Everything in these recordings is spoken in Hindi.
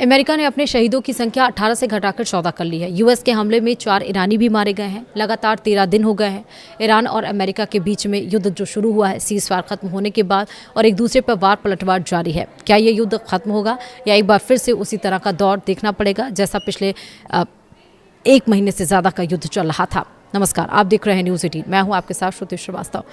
अमेरिका ने अपने शहीदों की संख्या 18 से घटाकर 14 कर ली है। यूएस के हमले में 4 ईरानी भी मारे गए हैं। लगातार 13 दिन हो गए हैं ईरान और अमेरिका के बीच में युद्ध जो शुरू हुआ है सीज़फायर खत्म होने के बाद, और एक दूसरे पर वार पलटवार जारी है। क्या ये युद्ध खत्म होगा या एक बार फिर से उसी तरह का दौर देखना पड़ेगा जैसा पिछले 1 महीने से ज़्यादा का युद्ध चल रहा था। नमस्कार, आप देख रहे हैं न्यूज़ 18। मैं हूं आपके साथ श्रुति श्रीवास्तव।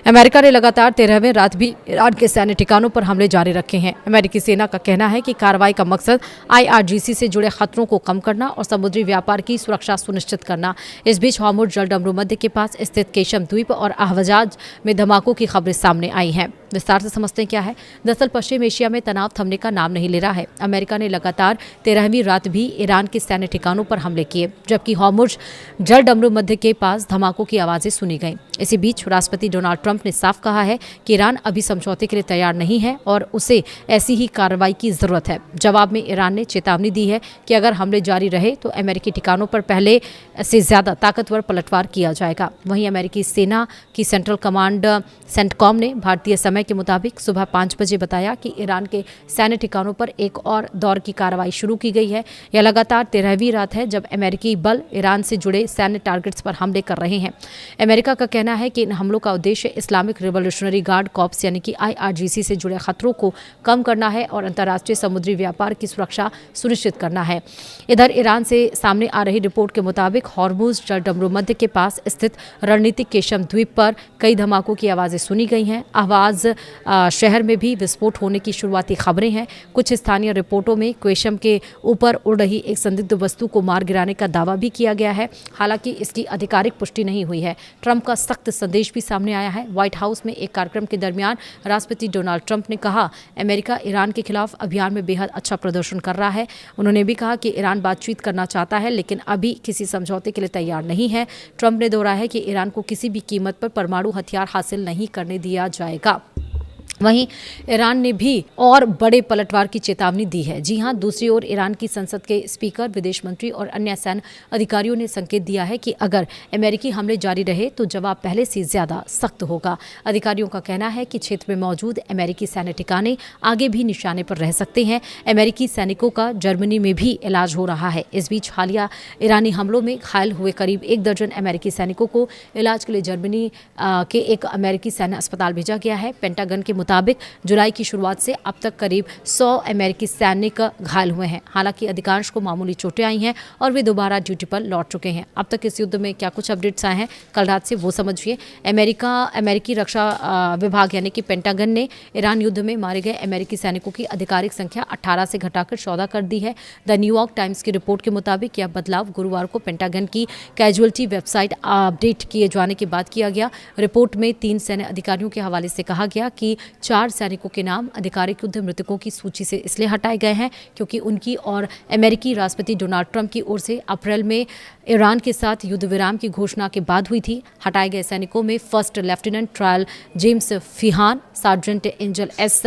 अमेरिका ने लगातार 13वें रात भी ईरान के सैन्य ठिकानों पर हमले जारी रखे हैं। अमेरिकी सेना का कहना है कि कार्रवाई का मकसद IRGC से जुड़े खतरों को कम करना और समुद्री व्यापार की सुरक्षा सुनिश्चित करना। इस बीच हॉर्मुज़ जलडमरू मध्य के पास स्थित केशम द्वीप और अहवजाज में धमाकों की खबरें सामने आई हैं। विस्तार से समझते हैं क्या है। दरअसल पश्चिम एशिया में तनाव थमने का नाम नहीं ले रहा है। अमेरिका ने लगातार 13वीं रात भी ईरान के सैन्य ठिकानों पर हमले किए, जबकि हॉर्मुज़ जलडमरू मध्य के पास धमाकों की आवाज़ें सुनी गईं। इसी बीच राष्ट्रपति डोनाल्ड ट्रंप ने साफ कहा है कि ईरान अभी समझौते के लिए तैयार नहीं है और उसे ऐसी ही कार्रवाई की जरूरत है। जवाब में ईरान ने चेतावनी दी है कि अगर हमले जारी रहे तो अमेरिकी ठिकानों पर पहले से ज्यादा ताकतवर पलटवार किया जाएगा। वहीं अमेरिकी सेना की सेंट्रल कमांड सेंटकॉम ने भारतीय समय के मुताबिक सुबह 5 बजे बताया कि ईरान के सैन्य ठिकानों पर एक और दौर की कार्रवाई शुरू की गई है। यह लगातार 13वीं रात है जब अमेरिकी बल ईरान से जुड़े सैन्य टारगेट्स पर हमले कर रहे हैं। अमेरिका का कहना है कि इन हमलों का उद्देश्य इस्लामिक रिवॉल्यूशनरी गार्ड कॉर्प्स यानी कि IRGC से जुड़े खतरों को कम करना है और अंतर्राष्ट्रीय समुद्री व्यापार की सुरक्षा सुनिश्चित करना है। इधर ईरान से सामने आ रही रिपोर्ट के मुताबिक हॉर्मुज़ जलडमरू मध्य के पास स्थित रणनीतिक केशम द्वीप पर कई धमाकों की आवाज़ें सुनी गई हैं। अहवाज शहर में भी विस्फोट होने की शुरुआती खबरें हैं। कुछ स्थानीय रिपोर्टों में केशम के ऊपर उड़ रही एक संदिग्ध वस्तु को मार गिराने का दावा भी किया गया है। हालांकि इसकी आधिकारिक पुष्टि नहीं हुई है। ट्रंप का सख्त संदेश भी सामने आया है। व्हाइट हाउस में एक कार्यक्रम के दरमियान राष्ट्रपति डोनाल्ड ट्रंप ने कहा, अमेरिका ईरान के खिलाफ अभियान में बेहद अच्छा प्रदर्शन कर रहा है। उन्होंने भी कहा कि ईरान बातचीत करना चाहता है लेकिन अभी किसी समझौते के लिए तैयार नहीं है। ट्रंप ने दोहराया है कि ईरान को किसी भी कीमत पर परमाणु हथियार हासिल नहीं करने दिया जाएगा। वहीं ईरान ने भी और बड़े पलटवार की चेतावनी दी है। जी हां, दूसरी ओर ईरान की संसद के स्पीकर, विदेश मंत्री और अन्य सैन्य अधिकारियों ने संकेत दिया है कि अगर अमेरिकी हमले जारी रहे तो जवाब पहले से ज्यादा सख्त होगा। अधिकारियों का कहना है कि क्षेत्र में मौजूद अमेरिकी सैन्य ठिकाने आगे भी निशाने पर रह सकते हैं। अमेरिकी सैनिकों का जर्मनी में भी इलाज हो रहा है। इस बीच हालिया ईरानी हमलों में घायल हुए करीब 1 दर्जन अमेरिकी सैनिकों को इलाज के लिए जर्मनी के एक अमेरिकी सैन्य अस्पताल भेजा गया है। पेंटागन के मुताबिक जुलाई की शुरुआत से अब तक करीब 100 अमेरिकी सैनिक घायल हुए हैं। हालांकि अधिकांश को मामूली चोटें आई हैं और वे दोबारा ड्यूटी पर लौट चुके हैं। अब तक इस युद्ध में क्या कुछ अपडेट्स आए हैं कल रात से वो समझिए। अमेरिकी रक्षा विभाग यानी कि पेंटागन ने ईरान युद्ध में मारे गए अमेरिकी सैनिकों की आधिकारिक संख्या 18 से घटाकर 14 कर दी है। द न्यूयॉर्क टाइम्स की रिपोर्ट के मुताबिक यह बदलाव गुरुवार को पेंटागन की कैजुअलिटी वेबसाइट अपडेट किए जाने के बाद किया गया। रिपोर्ट में 3 सैन्य अधिकारियों के हवाले से कहा गया कि 4 सैनिकों के नाम आधिकारिक युद्ध मृतकों की सूची से इसलिए हटाए गए हैं क्योंकि उनकी और अमेरिकी राष्ट्रपति डोनाल्ड ट्रंप की ओर से अप्रैल में ईरान के साथ युद्ध विराम की घोषणा के बाद हुई थी। हटाए गए सैनिकों में first lieutenant trial James Feehan, sergeant Angel S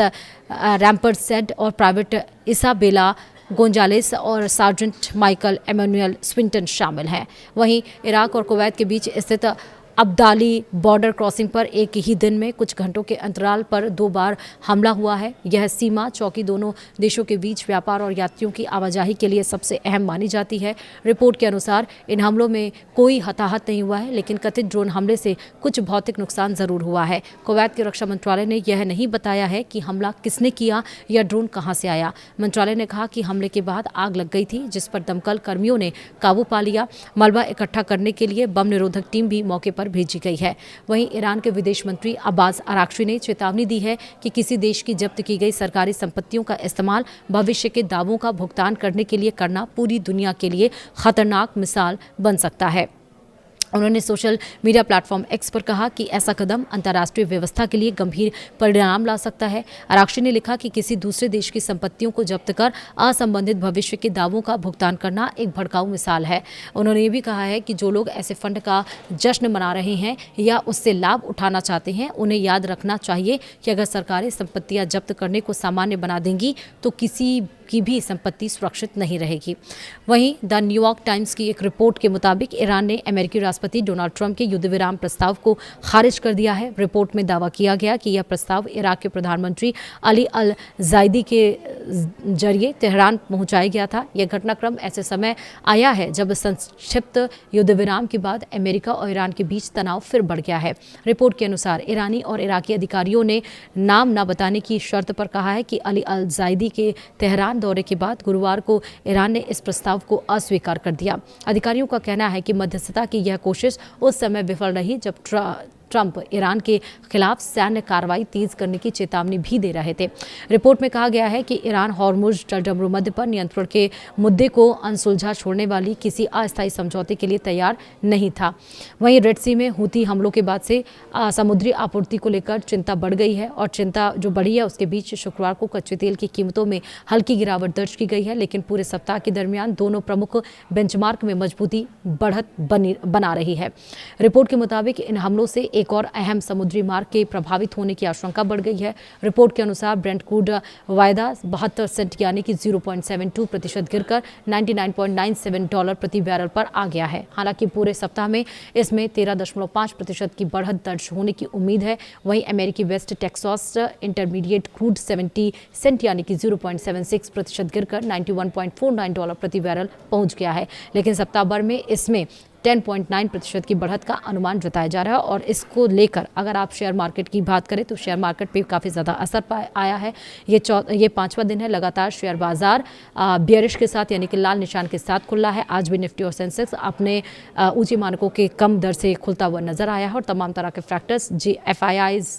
Rampersad और प्राइवेट इसाबेला गोंजालेस और सार्जेंट माइकल एमेनुअल स्विंटन शामिल हैं। वहीं इराक और कुवैत के बीच स्थित अब्दाली बॉर्डर क्रॉसिंग पर एक ही दिन में कुछ घंटों के अंतराल पर 2 बार हमला हुआ है। यह सीमा चौकी दोनों देशों के बीच व्यापार और यात्रियों की आवाजाही के लिए सबसे अहम मानी जाती है। रिपोर्ट के अनुसार इन हमलों में कोई हताहत नहीं हुआ है, लेकिन कथित ड्रोन हमले से कुछ भौतिक नुकसान जरूर हुआ है। कुवैत के रक्षा मंत्रालय ने यह नहीं बताया है कि हमला किसने किया या ड्रोन कहां से आया। मंत्रालय ने कहा कि हमले के बाद आग लग गई थी जिस पर दमकल कर्मियों ने काबू पा लिया। मलबा इकट्ठा करने के लिए बम निरोधक टीम भी मौके पर भेजी गई है। वहीं ईरान के विदेश मंत्री अब्बास अराक्ची ने चेतावनी दी है कि किसी देश की जब्त की गई सरकारी संपत्तियों का इस्तेमाल भविष्य के दावों का भुगतान करने के लिए करना पूरी दुनिया के लिए खतरनाक मिसाल बन सकता है। उन्होंने सोशल मीडिया प्लेटफॉर्म एक्स पर कहा कि ऐसा कदम अंतर्राष्ट्रीय व्यवस्था के लिए गंभीर परिणाम ला सकता है। अराक्ची ने लिखा कि किसी दूसरे देश की संपत्तियों को जब्त कर असंबंधित भविष्य के दावों का भुगतान करना एक भड़काऊ मिसाल है। उन्होंने ये भी कहा है कि जो लोग ऐसे फंड का जश्न मना रहे हैं या उससे लाभ उठाना चाहते हैं, उन्हें याद रखना चाहिए कि अगर सरकारें संपत्तियां जब्त करने को सामान्य बना देंगी तो किसी की भी संपत्ति सुरक्षित नहीं रहेगी। वहीं द न्यूयॉर्क टाइम्स की एक रिपोर्ट के मुताबिक ईरान ने अमेरिकी राष्ट्रपति डोनाल्ड ट्रंप के युद्ध विराम प्रस्ताव को खारिज कर दिया है। रिपोर्ट में दावा किया गया कि यह प्रस्ताव इराक के प्रधानमंत्री अली अल जायदी के जरिए तेहरान पहुंचाया गया था। यह घटनाक्रम ऐसे समय आया है जब संक्षिप्त युद्ध विराम के बाद अमेरिका और ईरान के बीच तनाव फिर बढ़ गया है। रिपोर्ट के अनुसार ईरानी और इराकी अधिकारियों ने नाम न बताने की शर्त पर कहा है कि अली अल जायदी के तेहरान दौरे के बाद गुरुवार को ईरान ने इस प्रस्ताव को अस्वीकार कर दिया। अधिकारियों का कहना है कि मध्यस्थता की यह कोशिश उस समय विफल रही जब ट्रंप ईरान के खिलाफ सैन्य कार्रवाई तेज करने की चेतावनी भी दे रहे थे। रिपोर्ट में कहा गया है कि ईरान हॉर्मुज जलजमरू मध्य पर नियंत्रण के मुद्दे को अनसुलझा छोड़ने वाली किसी अस्थायी समझौते के लिए तैयार नहीं था। वहीं रेड सी में हूती हमलों के बाद से समुद्री आपूर्ति को लेकर चिंता बढ़ गई है और चिंता जो बढ़ी है उसके बीच शुक्रवार को कच्चे तेल की कीमतों में हल्की गिरावट दर्ज की गई है, लेकिन पूरे सप्ताह के दरमियान दोनों प्रमुख बेंचमार्क में मजबूती बढ़त बना रही है। रिपोर्ट के मुताबिक इन हमलों से एक और अहम समुद्री मार्ग के प्रभावित होने की आशंका बढ़ गई है। रिपोर्ट के अनुसार ब्रेंट क्रूड वायदा 72 सेंट यानी कि 0.72% गिरकर $99.97 प्रति बैरल पर आ गया है। हालांकि पूरे सप्ताह में इसमें 13.5% की बढ़त दर्ज होने की उम्मीद है। वहीं अमेरिकी West Texas Intermediate crude 70 cent यानी कि 0.76% गिरकर $91.49 प्रति बैरल पहुंच गया है, लेकिन सप्ताह भर में इसमें 10.9% की बढ़त का अनुमान जताया जा रहा है। और इसको लेकर अगर आप शेयर मार्केट की बात करें तो शेयर मार्केट पे काफ़ी ज़्यादा असर आया है। ये पांचवा दिन है लगातार शेयर बाजार बियरिश के साथ यानी कि लाल निशान के साथ खुला है। आज भी निफ्टी और सेंसेक्स अपने ऊंचे मानकों के कम दर से खुलता हुआ नजर आया है और तमाम तरह के फैक्टर्स FIIs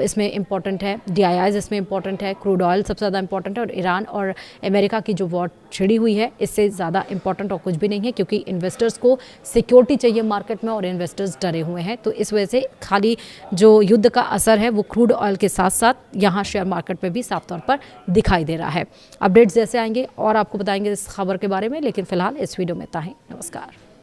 इसमें इंपॉर्टेंट है, DIIs इसमें इंपॉर्टेंट है, क्रूड ऑयल सबसे ज़्यादा इंपॉर्टेंट है और ईरान और अमेरिका की जो वॉर छिड़ी हुई है इससे ज़्यादा इंपॉर्टेंट और कुछ भी नहीं है, क्योंकि इन्वेस्टर्स को सिक्योरिटी चाहिए मार्केट में और इन्वेस्टर्स डरे हुए हैं। तो इस वजह से खाली जो युद्ध का असर है वो क्रूड ऑयल के साथ साथ यहाँ शेयर मार्केट में भी साफ तौर पर दिखाई दे रहा है। अपडेट्स जैसे आएंगे और आपको बताएंगे इस खबर के बारे में, लेकिन फिलहाल इस वीडियो में इतना ही। नमस्कार।